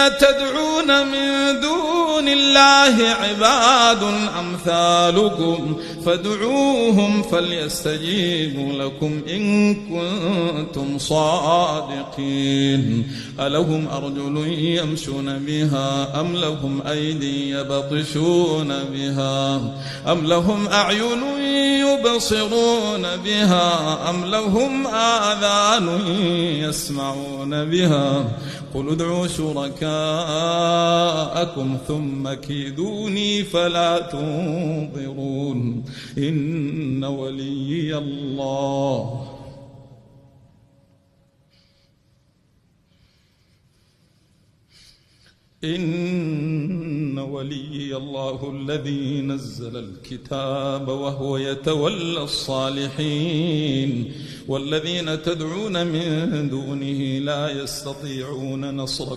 تدعون من دون الله عباد أمثالكم فادعوهم فليستجيبوا لكم إن كنتم صادقين ألهم أرجل يمشون بها أم لهم أيدي يبطشون بها أم لهم أعين يبصرون بها أم لهم آذان يسمعون بها قل ادعوا شركاءكم ثم كيدوني فلا تنظرون إن وليي الله الذي نزل الكتاب وهو يتولى الصالحين والذين تدعون من دونه لا يستطيعون نصركم